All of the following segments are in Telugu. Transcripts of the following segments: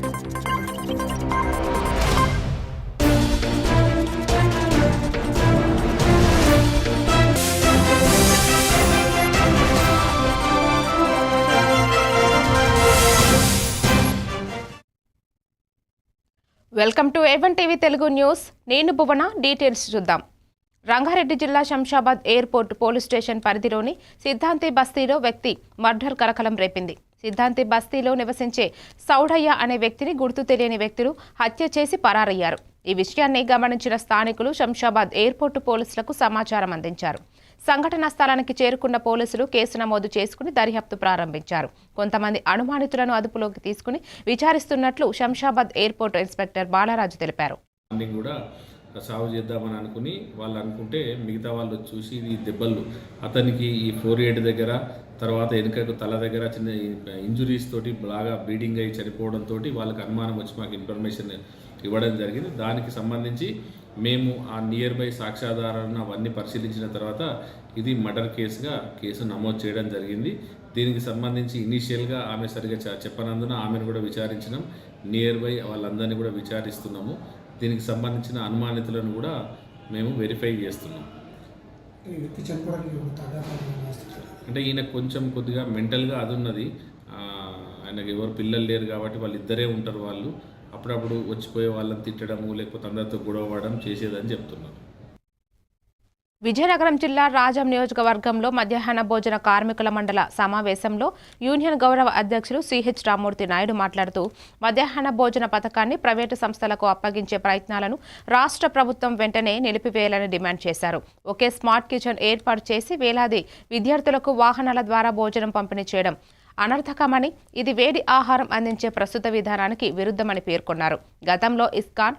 Welcome to A1 TV Telugu news. నేను భువన. డీటెయిల్స్ చూద్దాం. రంగారెడ్డి జిల్లా శంషాబాద్ ఎయిర్పోర్ట్ పోలీస్ స్టేషన్ పరిధిలోని సిద్ధాంతి బస్తీలో వ్యక్తి మర్డర్ కలకలం రేపింది. సిద్ధాంతి బస్తీలో నివసించే సౌడయ్య అనే వ్యక్తిని గుర్తు తెలియని వ్యక్తులు హత్య చేసి పరారయ్యారు. ఈ విషయాన్ని గమనించిన స్థానికులు శంషాబాద్ ఎయిర్పోర్టు పోలీసులకు సమాచారం అందించారు. సంఘటనా స్థలానికి చేరుకున్న పోలీసులు కేసు నమోదు చేసుకుని దర్యాప్తు ప్రారంభించారు. కొంతమంది అనుమానితులను అదుపులోకి తీసుకుని విచారిస్తున్నట్లు శంషాబాద్ ఎయిర్పోర్ట్ ఇన్స్పెక్టర్ బాలరాజు తెలిపారు. సాగు చేద్దామని అనుకుని వాళ్ళు అనుకుంటే మిగతా వాళ్ళు చూసి ఈ దెబ్బలు అతనికి ఈ 4 దగ్గర తర్వాత వెనుకకు తల దగ్గర చిన్న ఇంజురీస్ తోటి బాగా బ్లీడింగ్ అయ్యి చనిపోవడంతో వాళ్ళకి అనుమానం వచ్చి మాకు ఇన్ఫర్మేషన్ ఇవ్వడం జరిగింది. దానికి సంబంధించి మేము ఆ నియర్ బై సాక్ష్యాధారాలను అవన్నీ పరిశీలించిన తర్వాత ఇది మర్డర్ కేసు నమోదు చేయడం జరిగింది. దీనికి సంబంధించి ఇనీషియల్గా ఆమె సరిగా చెప్పనందున ఆమెను కూడా విచారించినాం. నియర్ బై వాళ్ళందరినీ కూడా విచారిస్తున్నాము. దీనికి సంబంధించిన అనుమానితులను కూడా మేము వెరిఫై చేస్తున్నాం. అంటే ఈయన కొద్దిగా మెంటల్గా అది ఉన్నది. ఆయనకి ఎవరు పిల్లలు లేరు కాబట్టి వాళ్ళు ఇద్దరే ఉంటారు. వాళ్ళు అప్పుడప్పుడు వచ్చిపోయే వాళ్ళని తిట్టడము లేకపోతే అందరితో గొడవడం చేసేదని చెప్తున్నారు. విజయనగరం జిల్లా రాజం నియోజకవర్గంలో మధ్యాహ్న భోజన కార్మికుల మండల సమావేశంలో యూనియన్ గౌరవ అధ్యక్షులు సిహెచ్ రామ్మూర్తి నాయుడు మాట్లాడుతూ మధ్యాహ్న భోజన పథకాన్ని ప్రైవేటు సంస్థలకు అప్పగించే ప్రయత్నాలను రాష్ట్ర ప్రభుత్వం వెంటనే నిలిపివేయాలని డిమాండ్ చేశారు. ఒకే స్మార్ట్ కిచెన్ ఏర్పాటు చేసి వేలాది విద్యార్థులకు వాహనాల ద్వారా భోజనం పంపిణీ చేయడం అనర్థకమని, ఇది వేడి ఆహారం అందించే ప్రస్తుత విధానానికి విరుద్ధమని పేర్కొన్నారు. గతంలో ఇస్కాన్,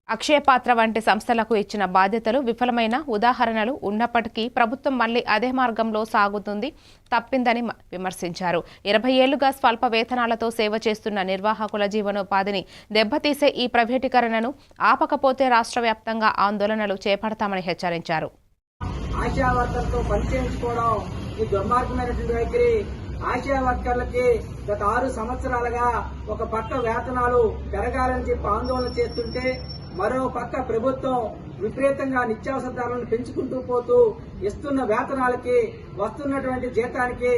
అక్షయపాత్ర వంటి సంస్థలకు ఇచ్చిన బాధ్యతలు విఫలమైన ఉదాహరణలు ఉన్నప్పటికీ ప్రభుత్వం మళ్లీ అదే మార్గంలో సాగుతుంది తప్పిందని విమర్శించారు. 20 ఏళ్లుగా స్వల్ప వేతనాలతో సేవ చేస్తున్న నిర్వాహకుల జీవనోపాధిని దెబ్బతీసే ఈ ప్రైవేటీకరణను ఆపకపోతే రాష్ట్ర వ్యాప్తంగా ఆందోళనలు చేపడతామని హెచ్చరించారు. ఆశా వర్కర్లకి గత 6 సంవత్సరాలుగా ఒక పక్క వేతనాలు పెరగాలని చెప్పి ఆందోళన చేస్తుంటే మరో పక్క ప్రభుత్వం విపరీతంగా నిత్యావసర ధరలను పెంచుకుంటూ పోతూ ఇస్తున్న వేతనాలకి వస్తున్నటువంటి జీతానికి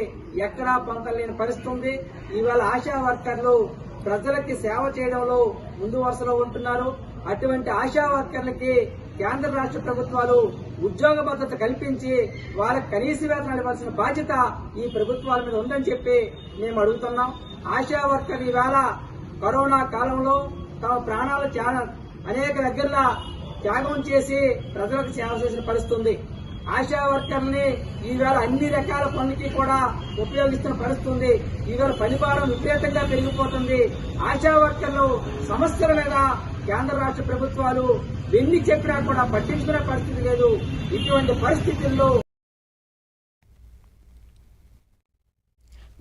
ఎక్కడా పొంతలేని పరిస్థితి ఉంది. ఇవాళ ఆశా వర్కర్లు ప్రజలకి సేవ చేయడంలో ముందు వరుసలో ఉంటున్నారు. అటువంటి ఆశా వర్కర్లకి కేంద్ర రాష్ట్ర ప్రభుత్వాలు ఉద్యోగ భద్రత కల్పించి వాళ్ళకి కనీస వేతనాలు ఇవ్వాల్సిన బాధ్యత ఈ ప్రభుత్వాల మీద ఉందని చెప్పి మేము అడుగుతున్నాం. ఆశా వర్కర్ ఈవేళ కరోనా కాలంలో తమ ప్రాణాలు అనేక దగ్గరలా త్యాగం చేసి ప్రజలకు సేవ చేసిన పరిస్థితి ఉంది. ఆశా వర్కర్ని ఈవేళ అన్ని రకాల పనులకి కూడా ఉపయోగిస్తున్న పరిస్థితి ఉంది. ఈవేళ పనిభారం విపరీతంగా పెరిగిపోతుంది. ఆశా వర్కర్లు సమస్యల మీద కేంద్ర రాష్ట్ర ప్రభుత్వాలు ఎన్ని చెప్పినా కూడా పట్టించుకునే పరిస్థితి లేదు. ఇటువంటి పరిస్థితుల్లో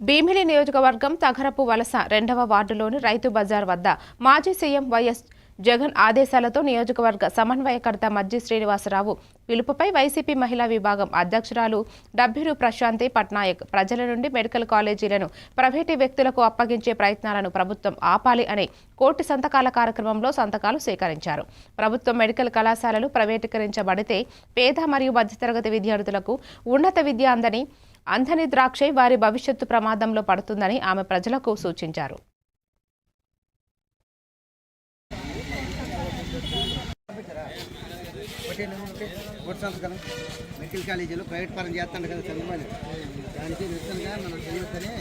భీమిలి నియోజకవర్గం తగరపు వలస 2వ వార్డులోని రైతు బజార్ వద్ద మాజీ సీఎం వైఎస్ జగన్ ఆదేశాలతో నియోజకవర్గ సమన్వయకర్త మజ్జి శ్రీనివాసరావు పిలుపుపై వైసీపీ మహిళా విభాగం అధ్యక్షురాలు డబ్బిరు ప్రశాంతి పట్నాయక్ ప్రజల నుండి మెడికల్ కాలేజీలను ప్రైవేటు వ్యక్తులకు అప్పగించే ప్రయత్నాలను ప్రభుత్వం ఆపాలి అనే కోటి సంతకాల కార్యక్రమంలో సంతకాలు సేకరించారు. ప్రభుత్వం మెడికల్ కళాశాలలు ప్రైవేటీకరించబడితే పేద మరియు మధ్యతరగతి విద్యార్థులకు ఉన్నత విద్య అందని ద్రాక్షై వారి భవిష్యత్తు ప్రమాదంలో పడుతుందని ఆమె ప్రజలకు సూచించారు. మెడికల్ కాలేజీలో ప్రైవేట్ పరం చేస్తాడు కదా చంద్రబాబు, దానికి నిజంగా మనం చేయొచ్చని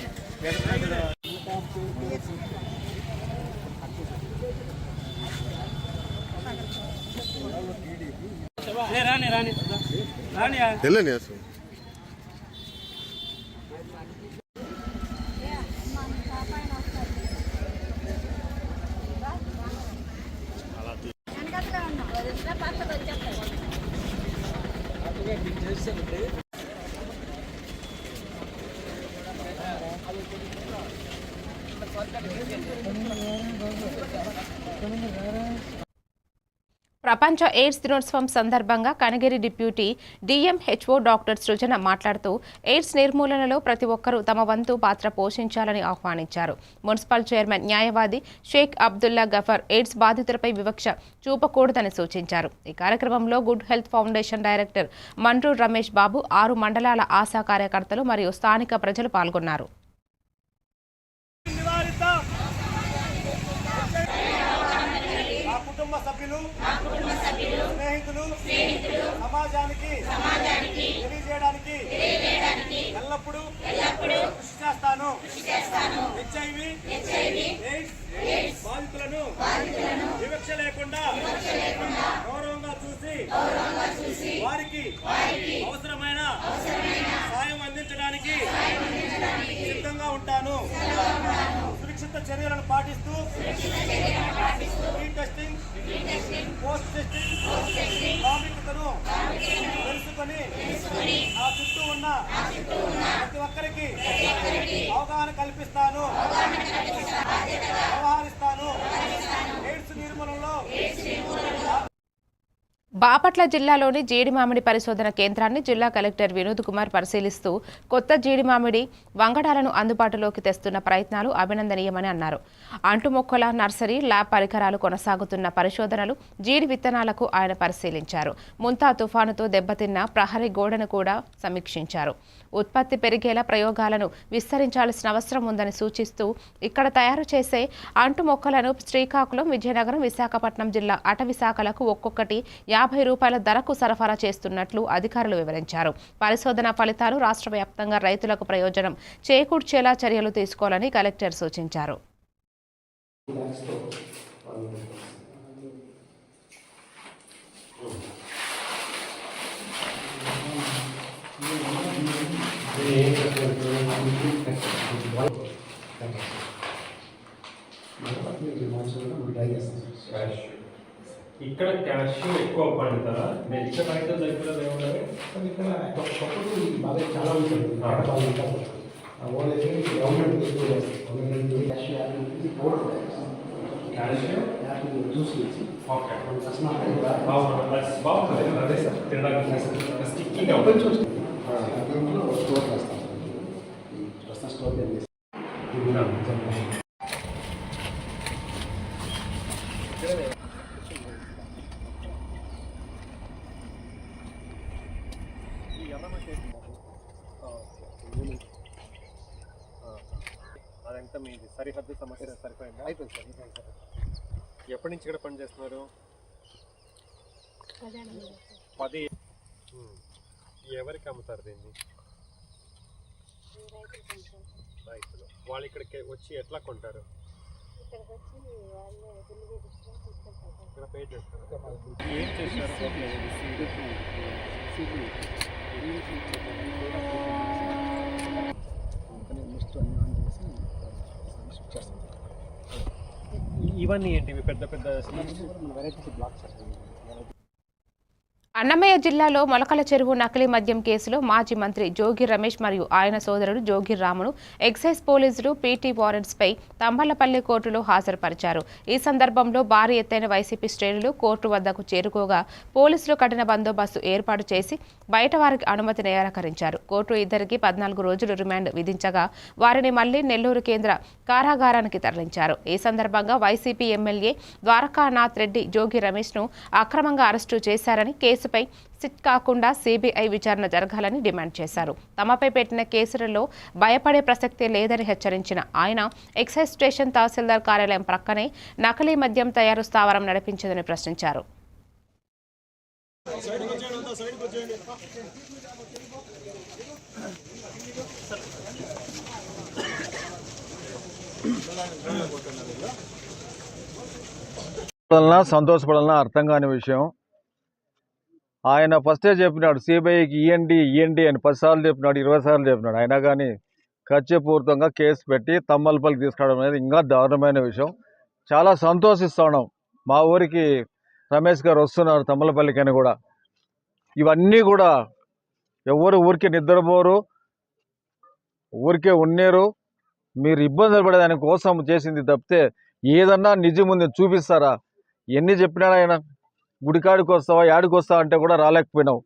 ప్రపంచ ఎయిడ్స్ దినోత్సవం సందర్భంగా కనగిరి డిప్యూటీ డిఎంహెచ్ఓ డాక్టర్ సృజన మాట్లాడుతూ ఎయిడ్స్ నిర్మూలనలో ప్రతి ఒక్కరూ తమ వంతు పాత్ర పోషించాలని ఆహ్వానించారు. మున్సిపల్ చైర్మన్ న్యాయవాది షేక్ అబ్దుల్లా గఫర్ ఎయిడ్స్ బాధితులపై వివక్ష చూపకూడదని సూచించారు. ఈ కార్యక్రమంలో good health foundation director Mandru Ramesh Babu, 6 మండలాల ఆశా కార్యకర్తలు మరియు స్థానిక ప్రజలు పాల్గొన్నారు. సభ్యులు స్నేహితులు సమాజానికి తెలియజేయడానికి ఎల్లప్పుడూ కృషి చేస్తాను. హెచ్ఐవి ఎయిడ్స్ బాధితులను వివక్ష లేకుండా గౌరవంగా చూసి వారికి అవసరమైన సాయం అందించడానికి సిద్ధంగా ఉంటాను. సురక్షిత చర్యలను పాటిస్తూ టెస్టింగ్, పోస్ట్ టెస్టింగ్ ప్రాముఖ్యతను తెలుసుకొని ఆ చుట్టూ ఉన్న ప్రతి ఒక్కరికి అవగాహన కల్పిస్తాను, వ్యవహరిస్తాను. ఎయిడ్స్ నిర్మూలనలో బాపట్ల జిల్లాలోని జీడిమామిడి పరిశోధన కేంద్రాన్ని జిల్లా కలెక్టర్ వినోద్ కుమార్ పరిశీలిస్తూ కొత్త జీడిమామిడి వంగడాలను అందుబాటులోకి తెస్తున్న ప్రయత్నాలు అభినందనీయమని అన్నారు. అంటుమొక్కల నర్సరీ, ల్యాబ్ పరికరాలు కొనసాగుతున్న పరిశోధనలు, జీడి విత్తనాలకు ఆయన పరిశీలించారు. ముంతా తుఫానుతో దెబ్బతిన్న ప్రహరీ గోడను కూడా సమీక్షించారు. ఉత్పత్తి పెరిగేలా ప్రయోగాలను విస్తరించాల్సిన అవసరం ఉందని సూచిస్తూ ఇక్కడ తయారు చేసే అంటు మొక్కలను శ్రీకాకుళం, విజయనగరం, విశాఖపట్నం జిల్లా అటవీ శాఖలకు ఒక్కొక్కటి 50 రూపాయల ధరకు సరఫరా చేస్తున్నట్లు అధికారులు వివరించారు. పరిశోధన ఫలితాలు రాష్ట్ర వ్యాప్తంగా రైతులకు ప్రయోజనం చేకూర్చేలా చర్యలు తీసుకోవాలని కలెక్టర్ సూచించారు. ఇక్కడ క్యాష్యూ ఎక్కువ పండుతారా? ఇక్కడ రైతుల దగ్గర ఏముంటారు? ఇక్కడ బాగా చాలా ఉంటుంది. గవర్నమెంట్ క్యాష్యూ జ్యూస్ ఇచ్చి బాగుంటుంది. అదే సార్ తినడానికి స్టిక్కింగ్గా ఉంటుంది. స్టోర్ చేస్తాం. ప్రస్తుతం స్టోర్ చేసి అదంతా మీది సరిహద్దు సమస్య సరిపోయిందా? అయిపోయింది సార్. ఎప్పటి నుంచి ఇక్కడ పని చేస్తున్నారు? 10. ఎవరికి అమ్ముతారు దీన్ని? రైతులు. వాళ్ళు ఇక్కడికి వచ్చి ఎట్లా కొంటారు? ఇక్కడ పే చేస్తారు. ఏం చేస్తారు? ఇవన్నీ ఏంటివి? పెద్ద పెద్ద వెరైటీస్ బ్లాక్స్. అన్నమయ్య జిల్లాలో మొలకల చెరువు నకిలీ మద్యం కేసులో మాజీ మంత్రి జోగి రమేష్ మరియు ఆయన సోదరుడు జోగి రామును ఎక్సైజ్ పోలీసులు పీటీ వారెంట్స్పై తంబళ్లపల్లి కోర్టులో హాజరుపరిచారు. ఈ సందర్భంలో భారీ ఎత్తైన వైసీపీ శ్రేణులు కోర్టు వద్దకు చేరుకోగా పోలీసులు కఠిన బందోబస్తు ఏర్పాటు చేసి బయట వారికి అనుమతి నిరాకరించారు. కోర్టు ఇద్దరికి 14 రోజులు రిమాండ్ విధించగా వారిని మళ్లీ నెల్లూరు కేంద్ర కారాగారానికి తరలించారు. ఈ సందర్భంగా వైసీపీ ఎమ్మెల్యే ద్వారకానాథ్ రెడ్డి జోగి రమేష్ను అక్రమంగా అరెస్టు చేశారని, కేసుపై సిట్ కాకుండా సిబిఐ విచారణ జరగాలని డిమాండ్ చేశారు. తమపై పెట్టిన కేసులలో భయపడే ప్రసక్తే లేదని హెచ్చరించిన ఆయన ఎక్సైజ్ స్టేషన్ తహసీల్దార్ కార్యాలయం ప్రక్కనే నకిలీ మద్యం తయారు స్థావరం నడిపించిందని ప్రశ్నించారు. సంతోషపడాలన్నా అర్థం కాని విషయం. ఆయన ఫస్టే చెప్పినాడు సిబిఐకి ఇయ్యండి అని 10 సార్లు చెప్పినాడు, 20 సార్లు చెప్పినాడు. అయినా కానీ కక్షపూరితంగా కేసు పెట్టి తమ్మలపల్లికి తీసుకురావడం అనేది ఇంకా దారుణమైన విషయం. చాలా సంతోషిస్తున్నాం. మా ఊరికి రమేష్ గారు వస్తున్నారు తమ్మలపల్లికి అని కూడా. ఇవన్నీ కూడా ఎవరు ఊరికే నిద్రపోరు, ఊరికే ఉన్నేరు. మీరు ఇబ్బందులు పడేదాని కోసం చేసింది తప్పితే ఏదన్నా నిజం ముందు చూపిస్తారా? ఎన్ని చెప్పినాడు ఆయన? గుడికాడికి వస్తావా యాడికి వస్తావా అంటే కూడా రాలేకపోయినావు.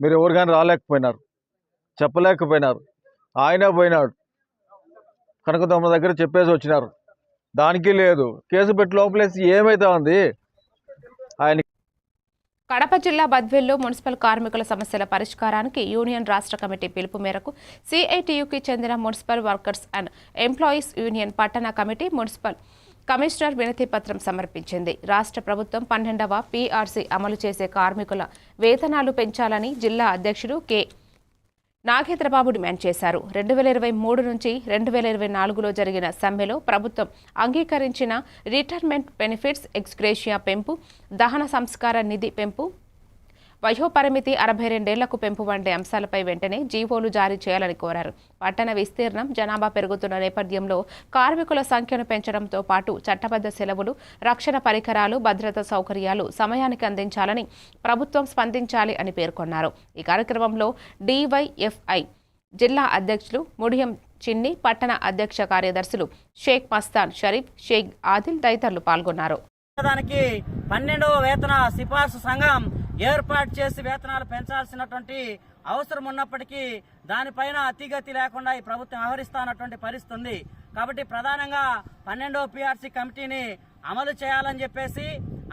మీరు ఎవరు కానీ రాలేకపోయినారు, చెప్పలేకపోయినారు. ఆయన పోయినాడు కనకదమ్మ దగ్గర చెప్పేసి వచ్చినారు, దానికి లేదు. కేసు పెట్టి లోపలేసి ఏమైతే ఉంది ఆయన. కడప జిల్లా బద్వేల్లో మున్సిపల్ కార్మికుల సమస్యల పరిష్కారానికి యూనియన్ రాష్ట్ర కమిటీ పిలుపు మేరకు సిఐటియుకి చెందిన municipal workers and employees union పట్టణ కమిటీ మున్సిపల్ కమిషనర్ వినతి పత్రం సమర్పించింది. రాష్ట్ర ప్రభుత్వం 12వ పీఆర్సీ అమలు చేసే కార్మికుల వేతనాలు పెంచాలని జిల్లా అధ్యక్షుడు కె నాగేంద్రబాబు డిమాండ్ చేశారు. 2023 నుంచి 2024లో జరిగిన సమ్మెలో ప్రభుత్వం అంగీకరించిన రిటైర్మెంట్ బెనిఫిట్స్, ఎక్స్గ్రేషియా పెంపు, దహన సంస్కార నిధి పెంపు, వయోపరిమితి 62 ఏళ్లకు పెంపు వంటి అంశాలపై వెంటనే జీవోలు జారీ చేయాలని కోరారు. పట్టణ విస్తీర్ణం, జనాభా పెరుగుతున్న నేపథ్యంలో కార్మికుల సంఖ్యను పెంచడంతో పాటు చట్టబద్ధ సెలవులు, రక్షణ పరికరాలు, భద్రతా సౌకర్యాలు సమయానికి అందించాలని ప్రభుత్వం స్పందించాలి అని పేర్కొన్నారు. ఈ కార్యక్రమంలో డివైఎఫ్ఐ జిల్లా అధ్యక్షులు ముడియం చిన్ని, పట్టణ అధ్యక్ష కార్యదర్శులు షేక్ మస్తాన్ షరీఫ్, షేక్ ఆదిల్ తదితరులు పాల్గొన్నారు. 12వ వేతన సిఫార్సు సంఘం ఏర్పాటు చేసి వేతనాలు పెంచాల్సినటువంటి అవసరం ఉన్నప్పటికీ దానిపైన అతిగతి లేకుండా ఈ ప్రభుత్వం వ్యవహరిస్తున్నటువంటి పరిస్థితి ఉంది. కాబట్టి ప్రధానంగా 12వ పీఆర్సీ కమిటీని అమలు చేయాలని చెప్పేసి,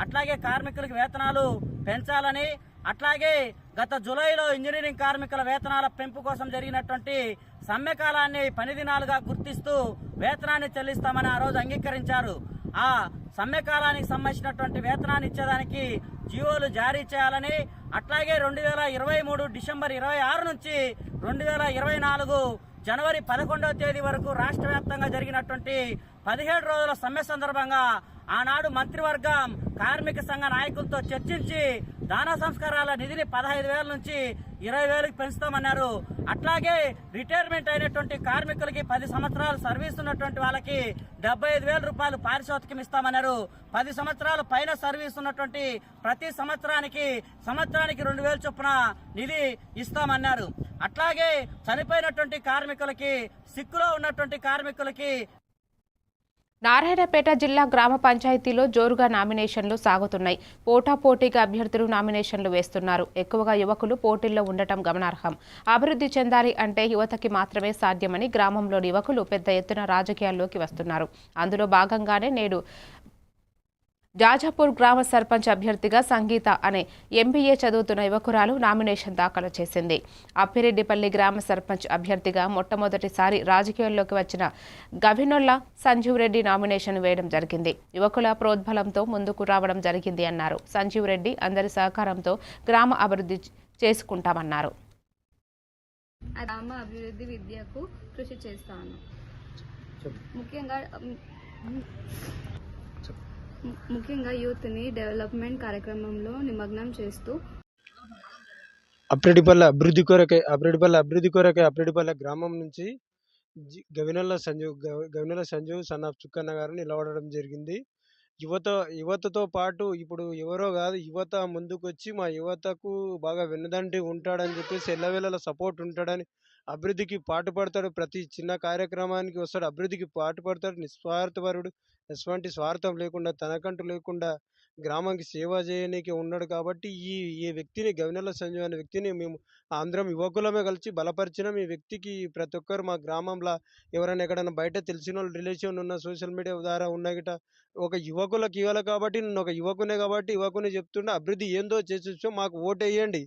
అట్లాగే కార్మికులకు వేతనాలు పెంచాలని, అట్లాగే గత జూలైలో ఇంజనీరింగ్ కార్మికుల వేతనాల పెంపు కోసం జరిగినటువంటి సమ్మె కాలాన్ని 10 దినాలుగా గుర్తిస్తూ వేతనాన్ని చెల్లిస్తామని ఆ రోజు అంగీకరించారు. ఆ సమ్మె కాలానికి సంబంధించినటువంటి వేతనాన్ని ఇచ్చేదానికి జీవోలు జారీ చేయాలని, అట్లాగే 2023 డిసెంబర్ 26 నుంచి 2024 జనవరి 11వ తేదీ వరకు రాష్ట్ర వ్యాప్తంగా జరిగినటువంటి 17 రోజుల సమ్మె సందర్భంగా ఆనాడు మంత్రివర్గం కార్మిక సంఘ నాయకులతో చర్చించి దాన సంస్కారాల నిధిని 15,000 నుంచి 20,000కి పెంచుతామన్నారు. అట్లాగే రిటైర్మెంట్ అయినటువంటి కార్మికులకి 10 సంవత్సరాలు సర్వీస్ ఉన్నటువంటి వాళ్ళకి 75,000 రూపాయలు పారితోషికం ఇస్తామన్నారు. 10 సంవత్సరాలు పైన సర్వీస్ ఉన్నటువంటి ప్రతి సంవత్సరానికి 2,000 చొప్పున నిధి ఇస్తామన్నారు. అట్లాగే చనిపోయినటువంటి కార్మికులకి, సిక్కులో ఉన్నటువంటి కార్మికులకి. నారాయణపేట జిల్లా గ్రామ పంచాయతీలో జోరుగా నామినేషన్లు సాగుతున్నాయి. పోటాపోటీగా అభ్యర్థులు నామినేషన్లు వేస్తున్నారు. ఎక్కువగా యువకులు పోటీల్లో ఉండటం గమనార్హం. అభివృద్ధి చెందాలి అంటే యువతకి మాత్రమే సాధ్యమని గ్రామంలోని యువకులు పెద్ద ఎత్తున రాజకీయాల్లోకి వస్తున్నారు. అందులో భాగంగానే నేడు జాజాపూర్ గ్రామ సర్పంచ్ అభ్యర్థిగా సంగీత అనే ఎంబీఏ చదువుతున్న యువకురాలు నామినేషన్ దాఖలు చేసింది. అప్పిరెడ్డిపల్లి గ్రామ సర్పంచ్ అభ్యర్థిగా మొట్టమొదటిసారి రాజకీయాల్లోకి వచ్చిన గవినొల్ల సంజీవ్ రెడ్డి నామినేషన్ వేయడం జరిగింది. యువకుల ప్రోద్బలంతో ముందుకు రావడం జరిగింది అన్నారు. సంజీవ్ రెడ్డి అందరి సహకారంతో గ్రామ అభివృద్ధి చేసుకుంటామన్నారు. గ్రామ అభివృద్ధి విద్యకు కృషి చేస్తాను. ముఖ్యంగా యూత్ని డెవలప్మెంట్ కార్యక్రమంలో నిమగ్నం చేస్తూ అప్రెడిపల్లె అభివృద్ధి కొరకే అప్రెడిపల్లె గ్రామం నుంచి గవినొల్ల సంజీవ్ సన్ ఆఫ్ చుక్కన్న గారు నిలబడడం జరిగింది. యువతతో పాటు ఇప్పుడు ఎవరో కాదు, యువత ముందుకొచ్చి మా యువతకు బాగా వెన్నుదండి ఉంటాడని చెప్పేసి ఎల్లవేళలా సపోర్ట్ ఉంటాడని, అభివృద్ధికి పాటుపడతాడు, ప్రతి చిన్న కార్యక్రమానికి వస్తాడు, అభివృద్ధికి పాటుపడతాడు, నిస్వార్థపరుడు, ఎటువంటి స్వార్థం లేకుండా తనకంటూ లేకుండా గ్రామానికి సేవ చేయడానికి ఉన్నాడు. కాబట్టి ఈ వ్యక్తిని గవినొల్ల సంజీవ్ అనే వ్యక్తిని మేము అందరం యువకులమే కలిసి బలపరిచినాం. ఈ వ్యక్తికి ప్రతి ఒక్కరు మా గ్రామంలో ఎవరైనా ఎక్కడైనా బయట తెలిసిన వాళ్ళు రిలేషన్ ఉన్న సోషల్ మీడియా ద్వారా ఉన్న గిట ఒక యువకులకు ఇవ్వాలి. కాబట్టి నేను ఒక యువకునే కాబట్టి యువకునే చెప్తుండే, అభివృద్ధి ఏందో చేసి చూపిస్తాం, మాకు ఓటు వేయండి,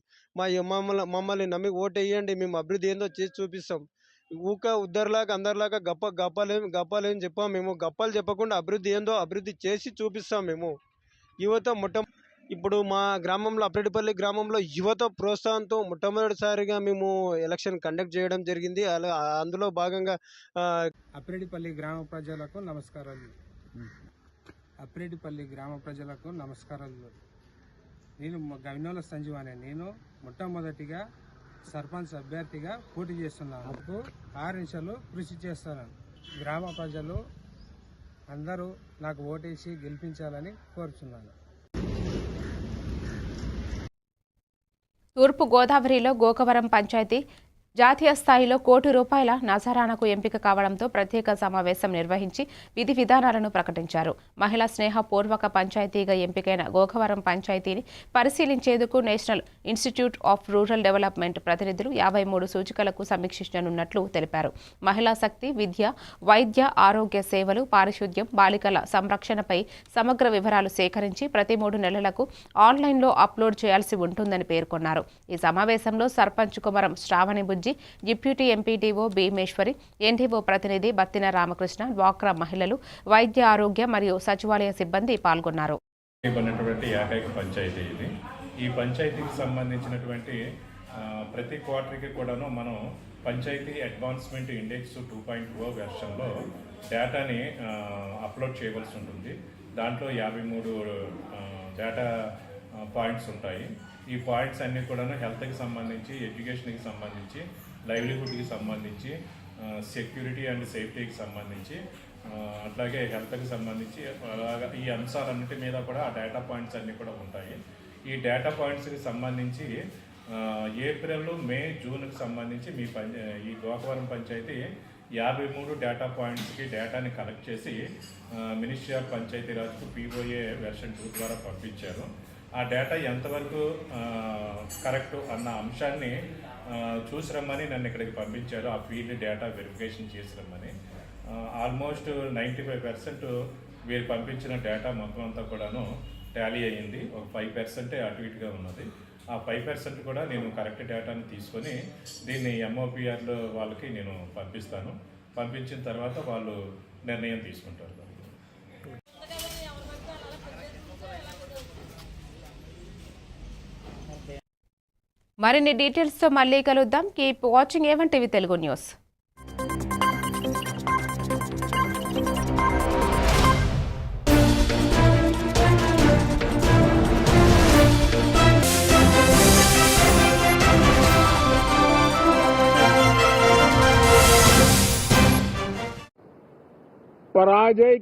మమ్మల్ని నమ్మి ఓటు వేయండి, మేము అభివృద్ధి ఏందో చేసి చూపిస్తాం. ఉద్దరులాగా అందరిలాగా గప్పాలేం చెప్పాం. మేము గప్పాలు చెప్పకుండా అభివృద్ధి ఏందో అభివృద్ధి చేసి చూపిస్తాం. మేము యువత ఇప్పుడు మా గ్రామంలో అప్రెడిపల్లి గ్రామంలో యువత ప్రోత్సాహంతో మొట్టమొదటిసారిగా మేము ఎలక్షన్ కండక్ట్ చేయడం జరిగింది. అందులో భాగంగా అప్రెడిపల్లి గ్రామ ప్రజలకు నమస్కారాలు. అప్రెడిపల్లి గ్రామ ప్రజలకు నమస్కారాలు. నేను గవినొల్ల సంజీవ్ అనే నేను మొట్టమొదటిగా సర్పంచ్ అభ్యర్థిగా పోటీ చేస్తున్నాను. నాకు 6 నిమిషాలు కృషి చేస్తాను. గ్రామ ప్రజలు అందరూ నాకు ఓటేసి గెలిపించాలని కోరుచున్నాను. తూర్పు గోదావరిలో గోకవరం పంచాయతీ జాతీయ స్థాయిలో ₹1,00,00,000 నజరానాకు ఎంపిక కావడంతో ప్రత్యేక సమావేశం నిర్వహించి విధి విధానాలను ప్రకటించారు. మహిళా స్నేహపూర్వక పంచాయతీగా ఎంపికైన గోకవరం పంచాయతీని పరిశీలించేందుకు national institute of rural development ప్రతినిధులు 53 సూచికలకు సమీక్షించనున్నట్లు తెలిపారు. మహిళా శక్తి, విద్య, వైద్య, ఆరోగ్య సేవలు, పారిశుద్ధ్యం, బాలికల సంరక్షణపై సమగ్ర వివరాలు సేకరించి ప్రతి 3 నెలలకు ఆన్లైన్లో అప్లోడ్ చేయాల్సి ఉంటుందని పేర్కొన్నారు. ఈ సమావేశంలో సర్పంచ్ కుమరం శ్రావణి బుజ్జి, డిప్యూటీ ఎంపీడీఓ భీమేశ్వరి, ఎన్డీఓ ప్రతినిధి బత్తిన రామకృష్ణ, డ్వాక్రా మహిళలు, వైద్య ఆరోగ్య మరియు సచివాలయ సిబ్బంది పాల్గొన్నారు. ఏకైక పంచాయతీ ఇది. ఈ పంచాయతీకి సంబంధించినటువంటి ప్రతి క్వార్టర్కి కూడాను మనం పంచాయతీ అడ్వాన్స్మెంట్ ఇండెక్స్ 2.0 వెర్షన్లో డేటాని అప్లోడ్ చేయవలసి ఉంటుంది. దాంట్లో 53 డేటా పాయింట్స్ ఉంటాయి. ఈ పాయింట్స్ అన్నీ కూడాను హెల్త్కి సంబంధించి, ఎడ్యుకేషన్కి సంబంధించి, లైవ్లీహుడ్కి సంబంధించి, సెక్యూరిటీ అండ్ సేఫ్టీకి సంబంధించి, అట్లాగే హెల్త్కి సంబంధించి అలాగా ఈ అంశాలన్నిటి మీద కూడా ఆ డేటా పాయింట్స్ అన్నీ కూడా ఉంటాయి. ఈ డేటా పాయింట్స్కి సంబంధించి ఏప్రిల్, మే, జూన్కి సంబంధించి ఈ గోకవరం పంచాయతీ 53 డేటా పాయింట్స్కి డేటాని కలెక్ట్ చేసి మినిస్ట్రీ ఆఫ్ పంచాయతీరాజ్కు POA వెర్షన్ 2 ద్వారా పంపించారు. ఆ డేటా ఎంతవరకు కరెక్ట్ అన్న అంశాన్ని చూసి రమ్మని నన్ను ఇక్కడికి పంపించారు. ఆ ఫీల్డ్ డేటా వెరిఫికేషన్ చేసి రమ్మని. ఆల్మోస్ట్ 95% వీరు పంపించిన డేటా మొత్తం అంతా కూడాను టాలీ అయ్యింది. ఒక 5% అటు ఇటుగా ఉన్నది. ఆ 5% కూడా నేను కరెక్ట్ డేటాని తీసుకొని దీన్ని MOPRలో వాళ్ళకి నేను పంపిస్తాను. పంపించిన తర్వాత వాళ్ళు నిర్ణయం తీసుకుంటారు. మరిన్ని డీటెయిల్స్తో మళ్ళీ కలుద్దాం. Keep watching A1 TV Telugu news. पराजय